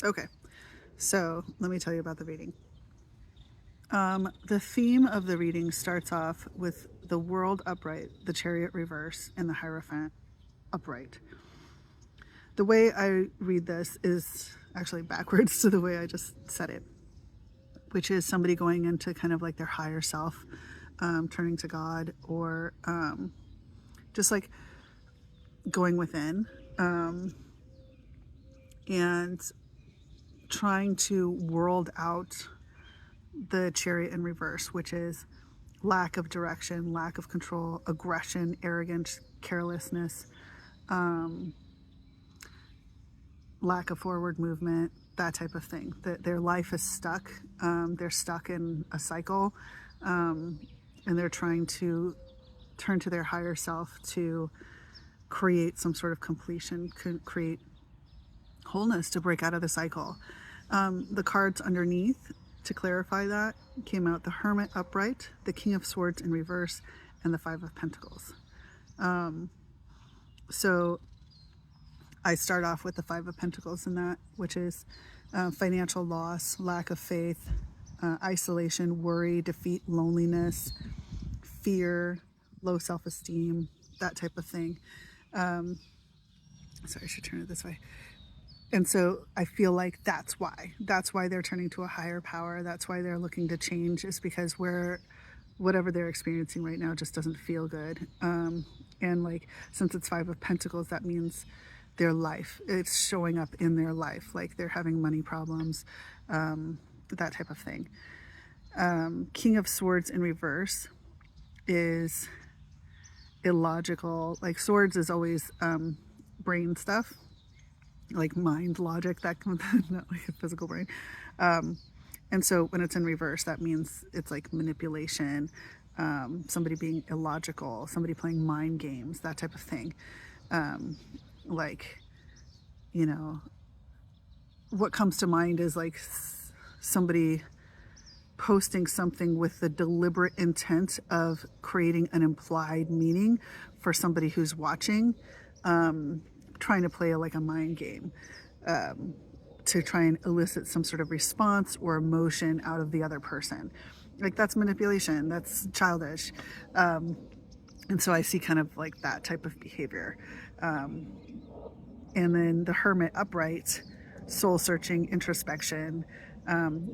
Okay, so let me tell you about the reading. The theme of the reading starts off with the world upright, the chariot reverse, and the Hierophant upright. The way I read this is actually backwards to the way I just said it, which is somebody going into kind of like their higher self, turning to God, or just like going within, and trying to world out the chariot in reverse, which is lack of direction, lack of control, aggression, arrogance, carelessness, lack of forward movement, that type of thing. That their life is stuck. They're stuck in a cycle, and they're trying to turn to their higher self to create some sort of completion, create wholeness, to break out of the cycle. The cards underneath, to clarify that, came out the Hermit upright, the King of Swords in reverse, and the Five of Pentacles. So I start off with the Five of Pentacles in that, which is financial loss, lack of faith, isolation, worry, defeat, loneliness, fear, low self-esteem, that type of thing. Sorry, I should turn it this way. And so I feel like that's why they're turning to a higher power. That's why they're looking to change, is because whatever they're experiencing right now just doesn't feel good. And like, since it's Five of Pentacles, that means their life, it's showing up in their life, like they're having money problems, that type of thing. King of Swords in reverse is illogical. Like, swords is always brain stuff, like mind logic, that not like a physical brain. And so when it's in reverse, that means it's like manipulation, somebody being illogical, somebody playing mind games, that type of thing. Like, you know, what comes to mind is like somebody posting something with the deliberate intent of creating an implied meaning for somebody who's watching, trying to play like a mind game, to try and elicit some sort of response or emotion out of the other person. Like, that's manipulation, that's childish. And so I see kind of like that type of behavior. And then the Hermit upright, soul searching, introspection,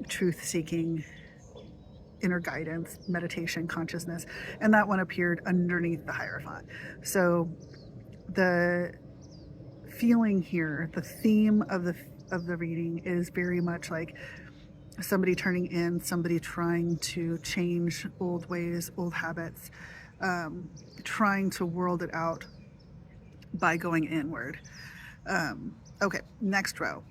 truth seeking, inner guidance, meditation, consciousness. And that one appeared underneath the Hierophant. So the feeling here, the theme of the reading is very much like somebody turning in, somebody trying to change old ways, old habits, trying to world it out by going inward. Okay, next row.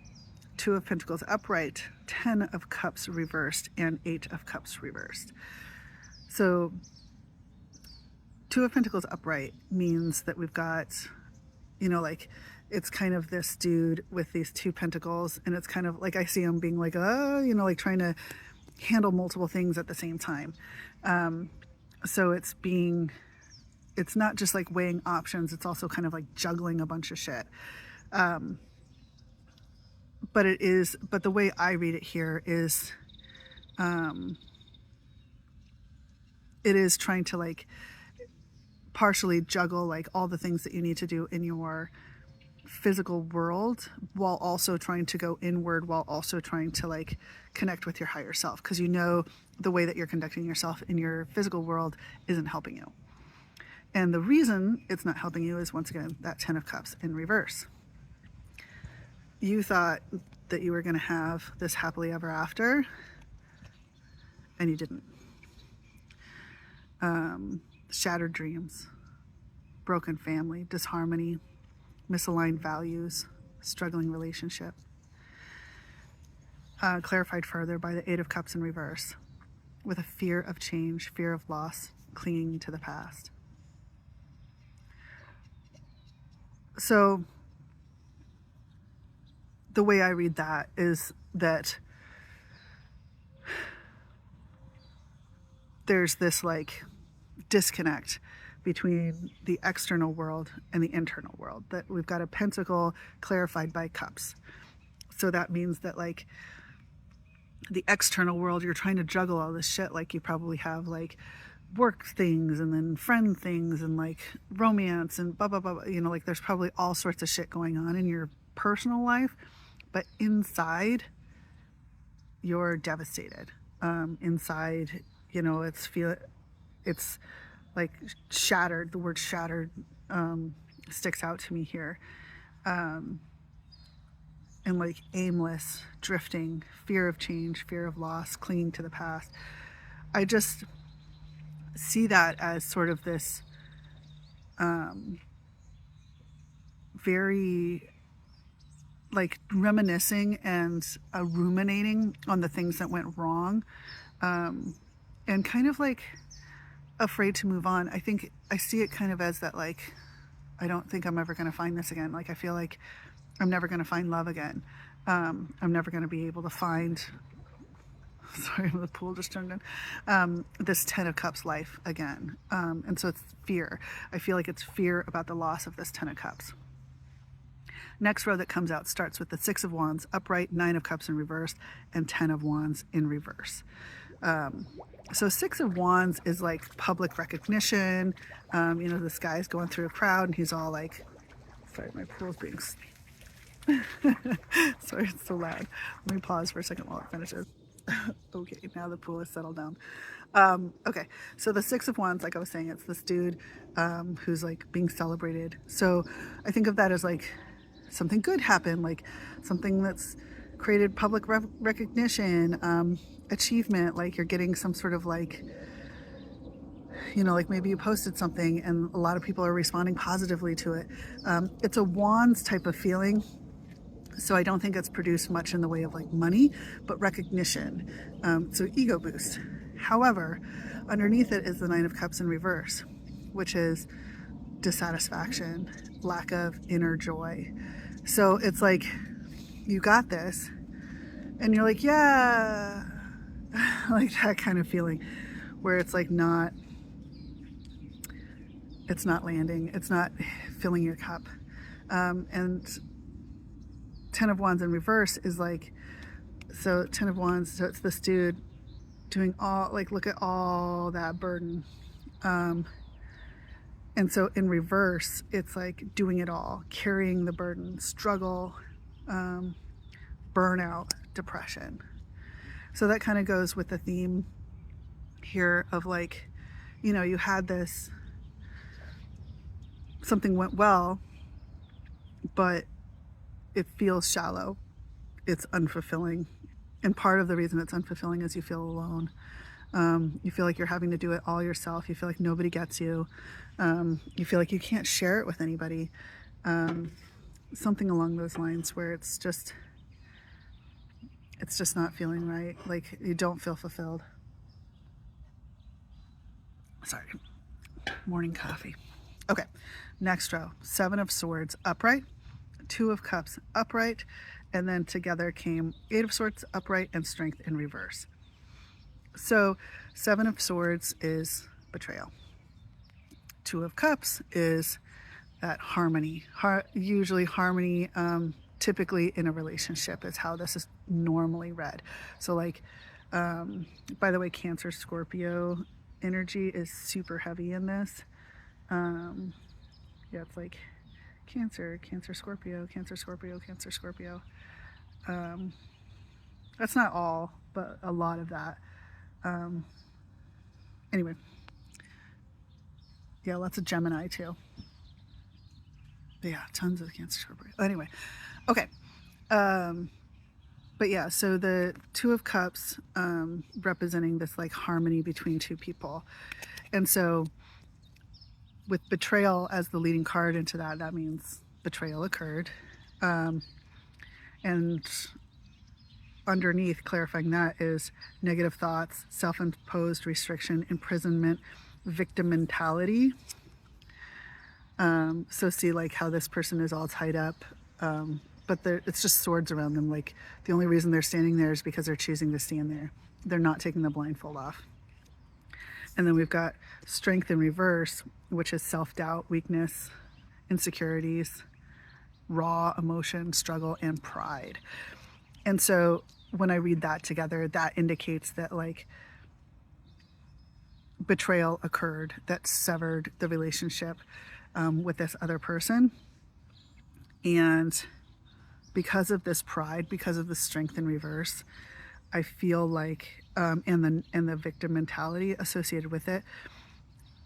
Two of Pentacles upright, 10 of Cups reversed, and 8 of Cups reversed. So Two of Pentacles upright means that we've got, like, it's kind of this dude with these two pentacles, and it's kind of like I see him being like, like trying to handle multiple things at the same time. So it's not just like weighing options, it's also kind of like juggling a bunch of shit. But the way I read it here is, it is trying to like partially juggle like all the things that you need to do in your physical world, while also trying to go inward, while also trying to like connect with your higher self, because the way that you're conducting yourself in your physical world isn't helping you. And the reason it's not helping you is, once again, that 10 of Cups in reverse. You thought that you were going to have this happily ever after, and you didn't. Shattered dreams, broken family, disharmony, misaligned values, struggling relationship. Clarified further by the 8 of Cups in reverse, with a fear of change, fear of loss, clinging to the past. So the way I read that is that there's this like disconnect between the external world and the internal world, that we've got a pentacle clarified by cups. So that means that like the external world, you're trying to juggle all this shit. Like you probably have like work things and then friend things and like romance and blah, blah, blah, you know, like there's probably all sorts of shit going on in your personal life, but inside you're devastated. Inside, you know, it's like shattered. The word shattered sticks out to me here. And like aimless, drifting, fear of change, fear of loss, clinging to the past. I just see that as sort of this very like reminiscing and ruminating on the things that went wrong, and kind of like afraid to move on. I think I see it kind of as that, like, I don't think I'm ever going to find this again. Like, I feel like I'm never going to find love again. I'm never going to be able to find, sorry, the pool just turned in, this 10 of Cups life again. And so it's fear. I feel like it's fear about the loss of this 10 of Cups. Next row that comes out starts with the 6 of Wands upright, 9 of Cups in reverse, and 10 of Wands in reverse. So 6 of Wands is like public recognition. You know, this guy's going through a crowd and he's all like, sorry, my pool's being, sorry, it's so loud. Let me pause for a second while it finishes. Okay, now the pool is settled down. Okay, so the 6 of Wands, like I was saying, it's this dude who's like being celebrated. So I think of that as like something good happened, like something that's created public recognition, achievement, like you're getting some sort of like, you know, like maybe you posted something and a lot of people are responding positively to it. It's a Wands type of feeling. So I don't think it's produced much in the way of like money, but recognition. So ego boost. However, underneath it is the 9 of Cups in reverse, which is dissatisfaction, lack of inner joy. So it's like, you got this and you're like, yeah, like that kind of feeling where it's like it's not landing. It's not filling your cup. And 10 of Wands in reverse is like, so 10 of Wands, so it's this dude doing all, like, look at all that burden. And so in reverse, it's like doing it all, carrying the burden, struggle, burnout, depression. So that kind of goes with the theme here of like, you know, you had this, something went well, but it feels shallow. It's unfulfilling. And part of the reason it's unfulfilling is you feel alone. You feel like you're having to do it all yourself. You feel like nobody gets you. You feel like you can't share it with anybody. Something along those lines where it's just not feeling right. Like you don't feel fulfilled. Sorry, morning coffee. Okay, next row, 7 of Swords upright, 2 of Cups upright, and then together came 8 of Swords upright and Strength in reverse. So 7 of Swords is betrayal. 2 of Cups is that harmony, usually harmony, typically in a relationship is how this is normally read. So like, by the way, Cancer, Scorpio energy is super heavy in this. Yeah, it's like Cancer, Cancer, Scorpio, Cancer, Scorpio, Cancer, Scorpio. That's not all, but a lot of that. Anyway, yeah, lots of Gemini too. Yeah, tons of Cancer, Scorpio. Anyway, okay. But yeah, so the 2 of Cups representing this like harmony between two people. And so with betrayal as the leading card into that, that means betrayal occurred. And underneath, clarifying that, is negative thoughts, self-imposed restriction, imprisonment, victim mentality. So see like how this person is all tied up, but it's just swords around them. Like the only reason they're standing there is because they're choosing to stand there. They're not taking the blindfold off. And then we've got Strength in reverse, which is self-doubt, weakness, insecurities, raw emotion, struggle, and pride. And so when I read that together, that indicates that like betrayal occurred that severed the relationship with this other person. And because of this pride, because of the strength in reverse, I feel like, and the victim mentality associated with it,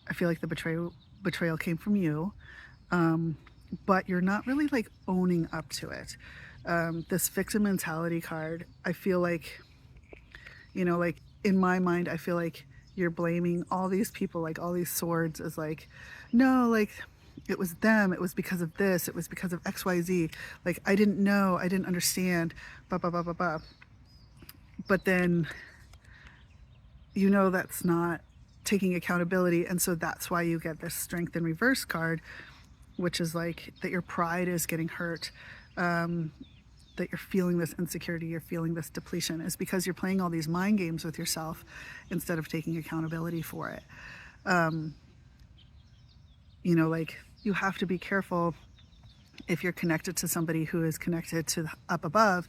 I feel like the betrayal came from you, but you're not really like owning up to it. This victim mentality card, I feel like, like in my mind, I feel like you're blaming all these people, like all these swords, as like, no, like it was them, it was because of this, it was because of XYZ. Like, I didn't know, I didn't understand, blah, blah, blah, blah, blah. But then, that's not taking accountability. And so that's why you get this strength in reverse card, which is like that your pride is getting hurt. That you're feeling this insecurity, you're feeling this depletion, is because you're playing all these mind games with yourself instead of taking accountability for it. Like you have to be careful if you're connected to somebody who is connected to up above,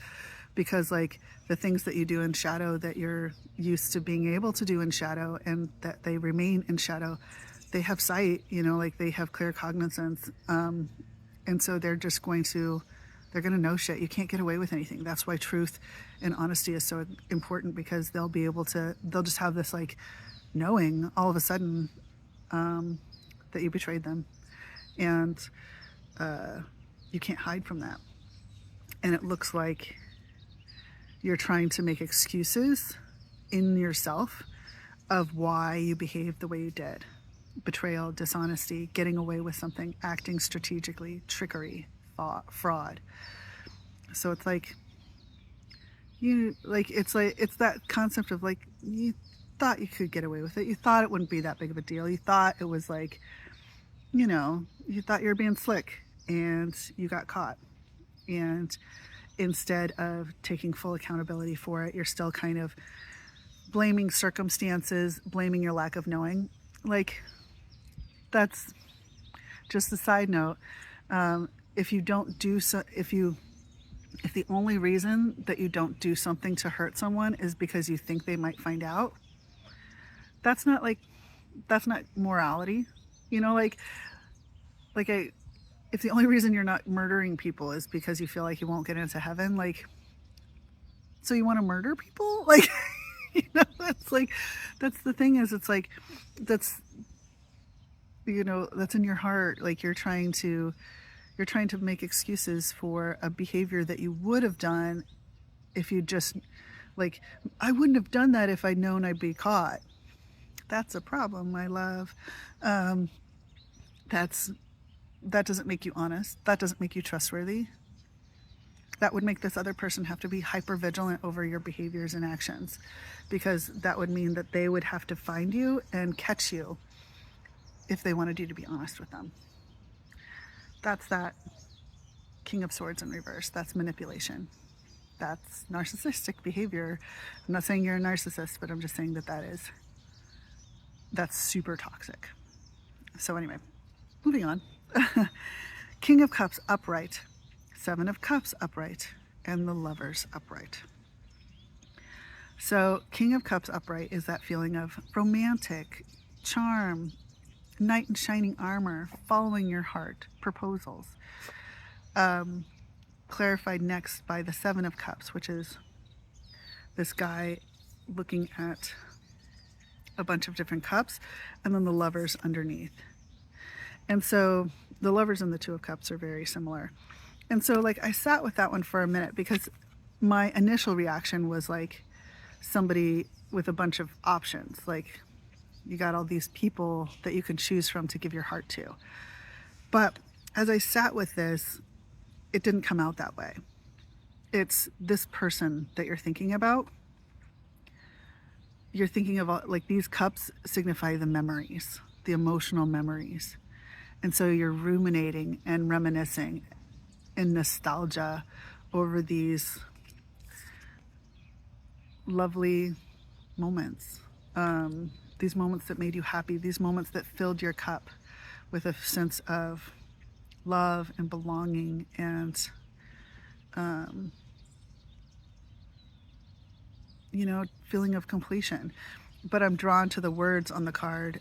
because like the things that you do in shadow that you're used to being able to do in shadow and that they remain in shadow, they have sight, like they have clear cognizance. And so they're going to know shit. You can't get away with anything. That's why truth and honesty is so important, because they'll just have this like knowing all of a sudden that you betrayed them. And you can't hide from that. And it looks like you're trying to make excuses in yourself of why you behaved the way you did. Betrayal, dishonesty, getting away with something, acting strategically, trickery, fraud. So it's like it's that concept of like, you thought you could get away with it. You thought it wouldn't be that big of a deal. You thought it was like, you thought you were being slick, and you got caught. And instead of taking full accountability for it, you're still kind of blaming circumstances, blaming your lack of knowing. Like, that's just a side note. If you don't do so, if the only reason that you don't do something to hurt someone is because you think they might find out, that's not morality. If the only reason you're not murdering people is because you feel like you won't get into heaven, like, so you want to murder people? Like, it's like, that's the thing, is it's like, that's in your heart. Like, you're trying to make excuses for a behavior that you would have done if you just, like, I wouldn't have done that if I'd known I'd be caught. That's a problem, my love. That doesn't make you honest. That doesn't make you trustworthy. That would make this other person have to be hyper vigilant over your behaviors and actions, because that would mean that they would have to find you and catch you if they wanted you to be honest with them. That's that King of Swords in reverse. That's manipulation. That's narcissistic behavior. I'm not saying you're a narcissist, but I'm just saying that's super toxic. So anyway, moving on. King of Cups upright, Seven of Cups upright, and the Lovers upright. So King of Cups upright is that feeling of romantic, charm, knight in shining armor, following your heart, proposals. Clarified next by the Seven of Cups, which is this guy looking at a bunch of different cups, and then the Lovers underneath. And so the Lovers and the Two of Cups are very similar. And so like I sat with that one for a minute, because my initial reaction was like somebody with a bunch of options. Like, you got all these people that you can choose from to give your heart to. But as I sat with this, it didn't come out that way. It's this person that you're thinking about. You're thinking of, like, these cups signify the memories, the emotional memories. And so you're ruminating and reminiscing in nostalgia over these lovely moments. These moments that made you happy, these moments that filled your cup with a sense of love and belonging and feeling of completion. But I'm drawn to the words on the card,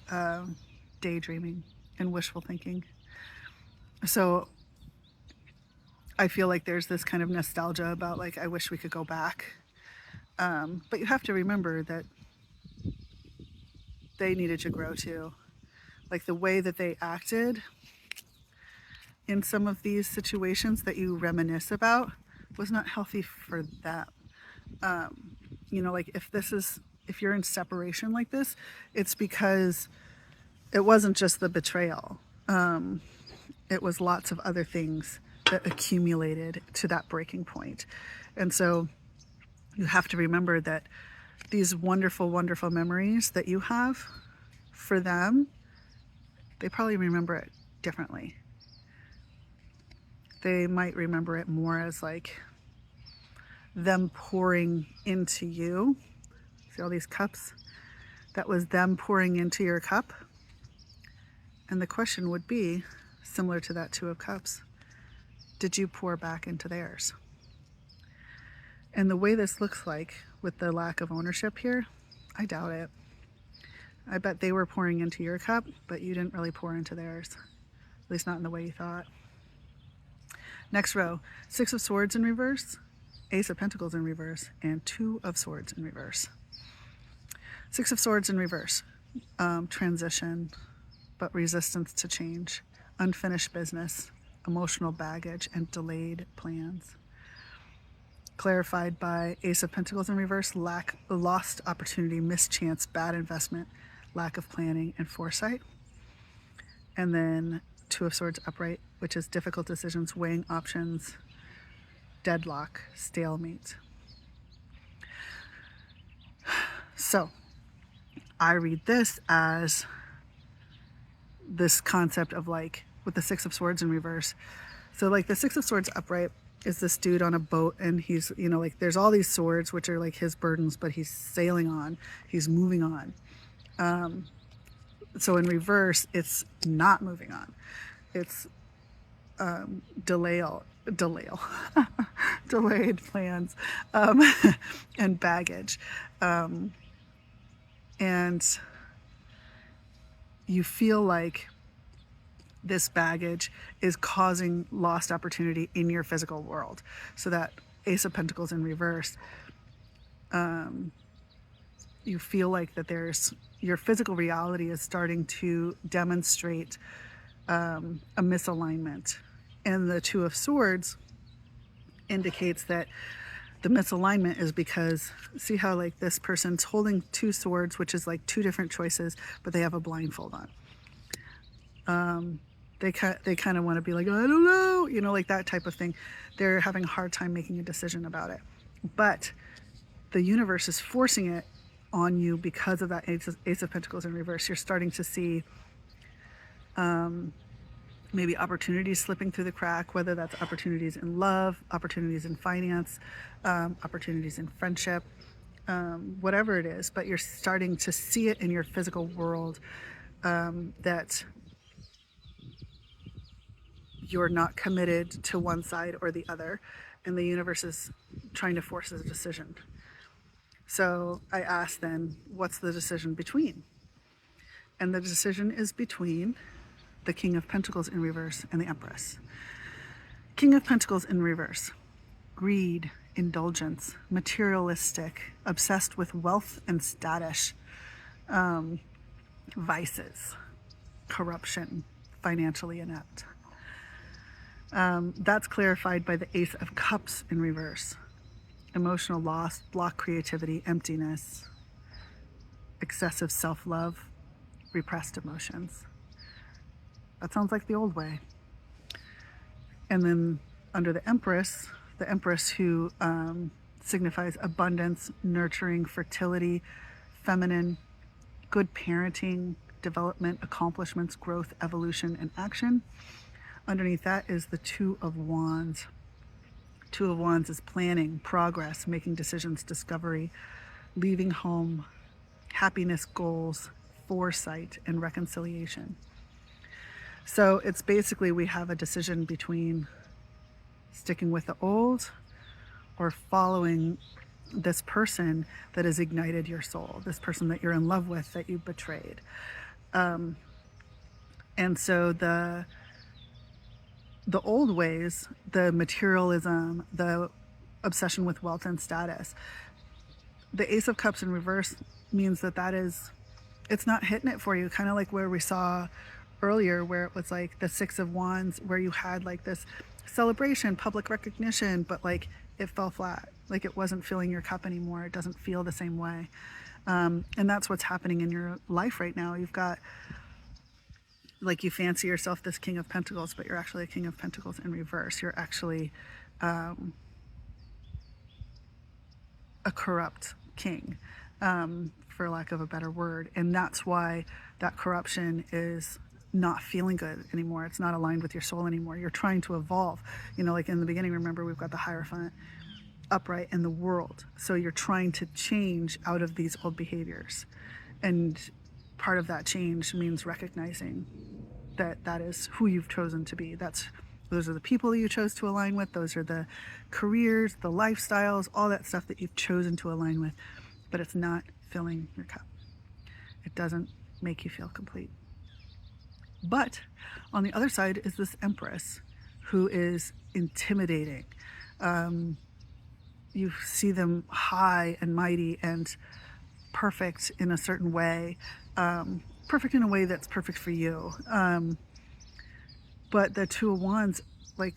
daydreaming and wishful thinking. So I feel like there's this kind of nostalgia about, like, I wish we could go back. But you have to remember that they needed to grow too. Like, the way that they acted in some of these situations that you reminisce about was not healthy for them. Like, if you're in separation like this, it's because it wasn't just the betrayal. It was lots of other things that accumulated to that breaking point. And so you have to remember that these wonderful, wonderful memories that you have, for them, they probably remember it differently. They might remember it more as like them pouring into you. See all these cups? That was them pouring into your cup. And the question would be, similar to that Two of Cups, did you pour back into theirs? And the way this looks like with the lack of ownership here, I doubt it. I bet they were pouring into your cup, but you didn't really pour into theirs. At least not in the way you thought. Next row, Six of Swords in reverse, Ace of Pentacles in reverse, and Two of Swords in reverse. Six of Swords in reverse, transition, but resistance to change, unfinished business, emotional baggage, and delayed plans. Clarified by Ace of Pentacles in reverse, lost opportunity, missed chance, bad investment, lack of planning and foresight. And then Two of Swords upright, which is difficult decisions, weighing options, deadlock, stalemate. So I read this as this concept of, like, with the Six of Swords in reverse. So, like, the Six of Swords upright is this dude on a boat, and he's, like, there's all these swords, which are like his burdens, but he's sailing on, he's moving on. So in reverse, it's not moving on. It's delayed plans, and baggage. And you feel like this baggage is causing lost opportunity in your physical world. So that Ace of Pentacles in reverse, you feel like that your physical reality is starting to demonstrate a misalignment. And the Two of Swords indicates that the misalignment is because, see how, like, this person's holding two swords, which is like two different choices, but they have a blindfold on. They kind of want to be like, I don't know, like that type of thing. They're having a hard time making a decision about it. But the universe is forcing it on you because of that Ace of Pentacles in reverse. You're starting to see maybe opportunities slipping through the crack, whether that's opportunities in love, opportunities in finance, opportunities in friendship, whatever it is. But you're starting to see it in your physical world, that you're not committed to one side or the other, and the universe is trying to force a decision. So I asked then, what's the decision between? And the decision is between the King of Pentacles in reverse and the Empress. King of Pentacles in reverse, greed, indulgence, materialistic, obsessed with wealth and status, vices, corruption, financially inept. That's clarified by the Ace of Cups in reverse. Emotional loss, blocked creativity, emptiness, excessive self-love, repressed emotions. That sounds like the old way. And then under the Empress who signifies abundance, nurturing, fertility, feminine, good parenting, development, accomplishments, growth, evolution, and action. Underneath that is the Two of Wands. Two of Wands is planning, progress, making decisions, discovery, leaving home, happiness, goals, foresight, and reconciliation. So it's basically, we have a decision between sticking with the old or following this person that has ignited your soul, this person that you're in love with that you betrayed. And so the old ways, the materialism, the obsession with wealth and status, the Ace of Cups in reverse means that is, it's not hitting it for you. Kind of like where we saw earlier, where it was like the Six of Wands, where you had like this celebration, public recognition, but like it fell flat. Like it wasn't filling your cup anymore. It doesn't feel the same way. And that's what's happening in your life right now. You've got, like, you fancy yourself this King of Pentacles, but you're actually a King of Pentacles in reverse. You're actually a corrupt king, for lack of a better word. And that's why that corruption is not feeling good anymore. It's not aligned with your soul anymore. You're trying to evolve. Like in the beginning, remember, we've got the Hierophant upright in the world. So you're trying to change out of these old behaviors. And part of that change means recognizing that is who you've chosen to be. Those are the people you chose to align with. Those are the careers, the lifestyles, all that stuff that you've chosen to align with. But it's not filling your cup. It doesn't make you feel complete. But on the other side is this Empress who is intimidating. You see them high and mighty and perfect in a certain way. Perfect in a way that's perfect for you. But the Two of Wands, like,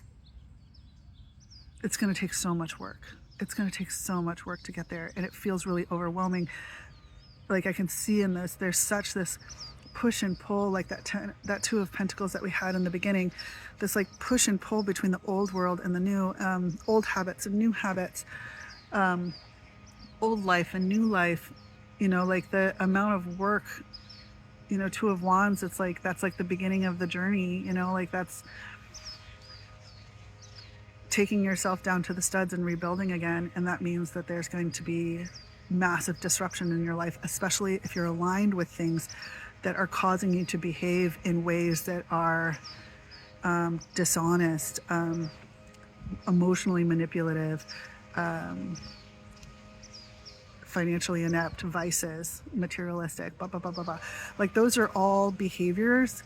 it's going to take so much work. It's going to take so much work to get there. And it feels really overwhelming. Like, I can see in this, there's such this push and pull, like that Two of Pentacles that we had in the beginning, this like push and pull between the old world and the new, old habits and new habits, old life and new life. Like the amount of work, Two of Wands, it's like, that's like the beginning of the journey, like that's taking yourself down to the studs and rebuilding again. And that means that there's going to be massive disruption in your life, especially if you're aligned with things that are causing you to behave in ways that are dishonest, emotionally manipulative, financially inept, vices, materialistic, blah, blah, blah, blah, blah. Like, those are all behaviors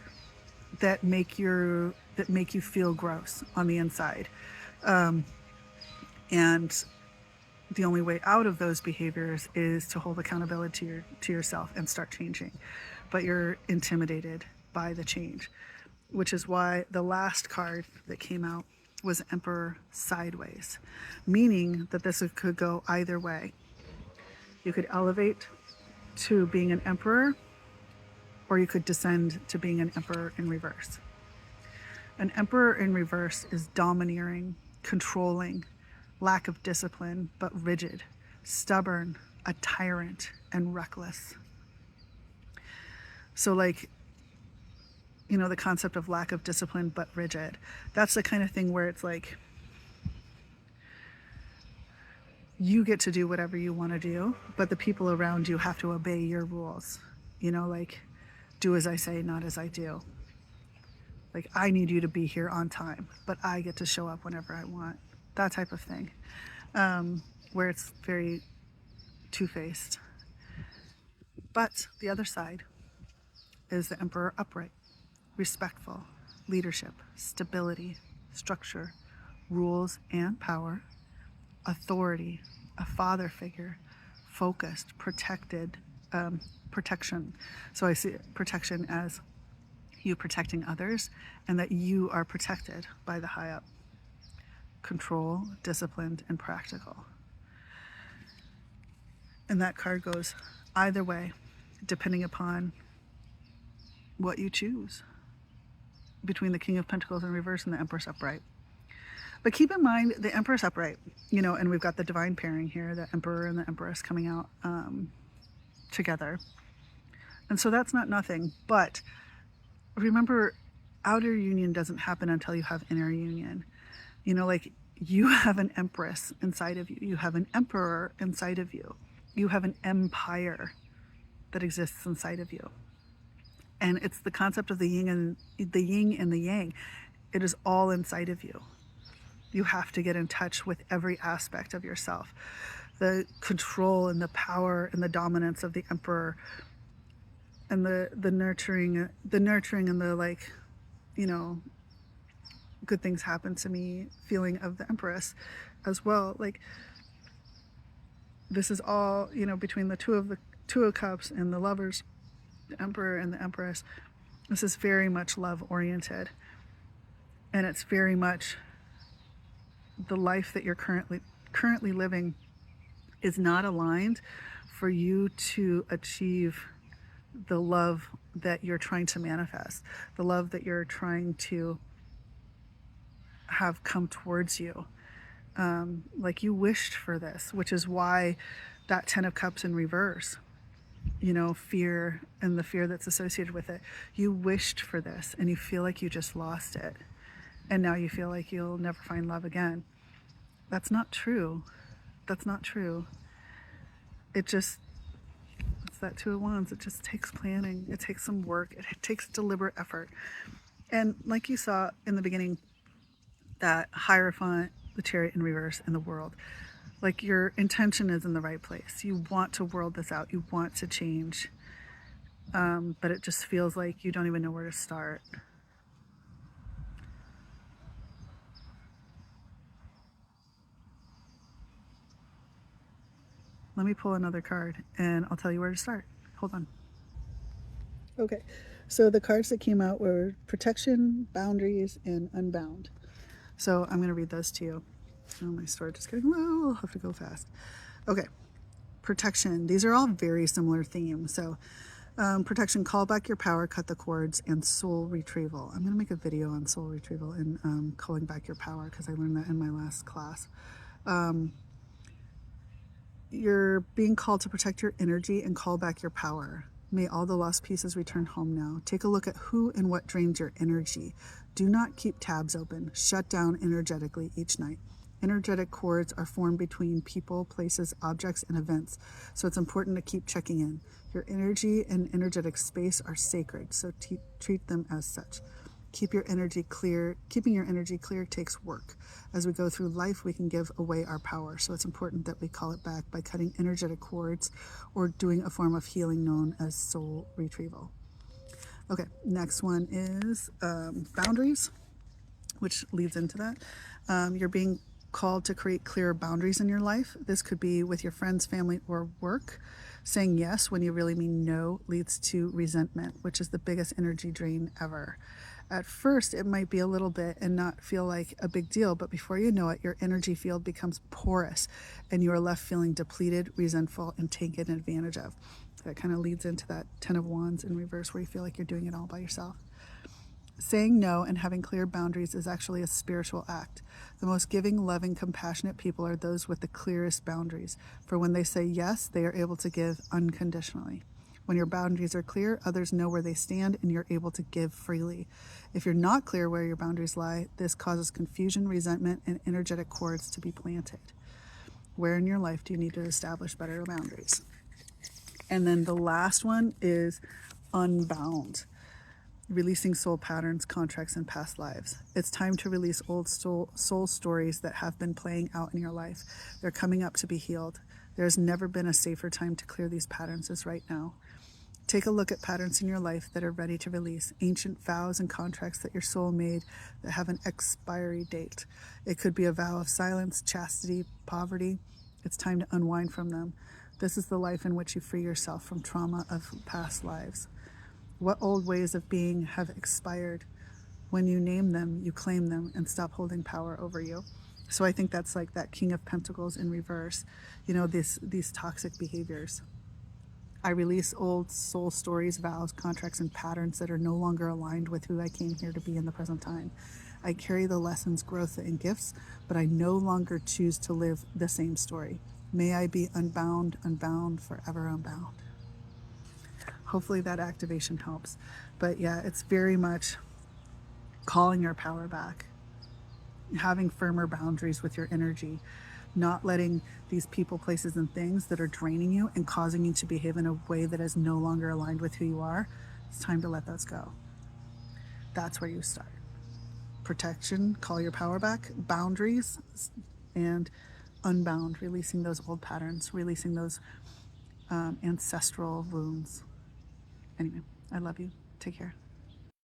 that make you feel gross on the inside. And the only way out of those behaviors is to hold accountability to yourself and start changing. But you're intimidated by the change, which is why the last card that came out was Emperor sideways, meaning that this could go either way. You could elevate to being an emperor, or you could descend to being an emperor in reverse. An emperor in reverse is domineering, controlling, lack of discipline, but rigid, stubborn, a tyrant, and reckless. So, like, the concept of lack of discipline but rigid, that's the kind of thing where it's like, you get to do whatever you want to do, but the people around you have to obey your rules. Like, do as I say, not as I do. Like, I need you to be here on time, but I get to show up whenever I want. That type of thing, where it's very two-faced. But the other side is the Emperor upright, respectful, leadership, stability, structure, rules and power, authority, a father figure, focused, protected, protection. So I see protection as you protecting others, and that you are protected by the high up. Control, disciplined, and practical. And that card goes either way, depending upon what you choose between the King of Pentacles in reverse and the Empress upright. But keep in mind the Empress upright, and we've got the divine pairing here, the Emperor and the Empress coming out together. And so that's not nothing. But remember, outer union doesn't happen until you have inner union. Like, you have an Empress inside of you. You have an Emperor inside of you. You have an empire that exists inside of you. And it's the concept of the yin and the yang. It is all inside of you. You have to get in touch with every aspect of yourself. the control and the power and the dominance of the emperor, and the nurturing, and the, like, you know, good things happen to me feeling of the empress as well. Like, this is all, you know, between the two of cups and the lovers, the emperor and the empress. This is very much love oriented, and it's very much the life that you're currently living is not aligned for you to achieve the love that you're trying to manifest, the love that you're trying to have come towards you. Like, you wished for this, which is why that 10 of cups in reverse, you know, fear and the fear that's associated with it. You wished for this and you feel like you just lost it. And now you feel like you'll never find love again. That's not true. That's not true. It's that two of wands. It just takes planning. It takes some work. It takes deliberate effort. And like you saw in the beginning, that Hierophant, the Chariot in reverse, and the World. Like, your intention is in the right place. You want to world this out. You want to change. But it just feels like you don't even know where to start. Let me pull another card and I'll tell you where to start. Hold on. Okay, so the cards that came out were Protection, Boundaries, and Unbound. So I'm going to read those to you. Oh, my storage is getting low. I'll have to go fast. Okay, Protection. These are all very similar themes. So protection, call back your power, cut the cords, and soul retrieval. I'm going to make a video on soul retrieval and calling back your power, because I learned that in my last class. You're being called to protect your energy and call back your power. May all the lost pieces return home now. Take a look at who and what drains your energy. Do not keep tabs open. Shut down energetically each night. Energetic cords are formed between people, places, objects, and events, so it's important to keep checking in. Your energy and energetic space are sacred, so treat them as such. Keeping your energy clear takes work. As we go through life, we can give away our power, so it's important that we call it back by cutting energetic cords or doing a form of healing known as soul retrieval. Okay, next one is boundaries, which leads into that. You're being called to create clear boundaries in your life. This could be with your friends, family, or work. Saying yes when you really mean no leads to resentment, which is the biggest energy drain ever. At first, it might be a little bit and not feel like a big deal, but before you know it, your energy field becomes porous and you are left feeling depleted, resentful, and taken advantage of. That kind of leads into that 10 of Wands in reverse, where you feel like you're doing it all by yourself. Saying no and having clear boundaries is actually a spiritual act. The most giving, loving, compassionate people are those with the clearest boundaries. For when they say yes, they are able to give unconditionally. When your boundaries are clear, others know where they stand and you're able to give freely. If you're not clear where your boundaries lie, this causes confusion, resentment, and energetic cords to be planted. Where in your life do you need to establish better boundaries? And then the last one is unbound. Releasing soul patterns, contracts, and past lives. It's time to release old soul stories that have been playing out in your life. They're coming up to be healed. There's never been a safer time to clear these patterns as right now. Take a look at patterns in your life that are ready to release, ancient vows and contracts that your soul made that have an expiry date. It could be a vow of silence, chastity, poverty. It's time to unwind from them. This is the life in which you free yourself from trauma of past lives. What old ways of being have expired? When you name them, you claim them and stop holding power over you. So I think that's like that King of Pentacles in reverse, you know, these toxic behaviors. I release old soul stories, vows, contracts, and patterns that are no longer aligned with who I came here to be in the present time. I carry the lessons, growth, and gifts, but I no longer choose to live the same story. May I be unbound, forever unbound. Hopefully that activation helps. But yeah, it's very much calling your power back, having firmer boundaries with your energy, not letting these people, places, and things that are draining you and causing you to behave in a way that is no longer aligned with who you are. It's time to let those go. That's where you start. Protection, call your power back, boundaries, and unbound, releasing those old patterns, releasing those ancestral wounds. Anyway, I love you. Take care.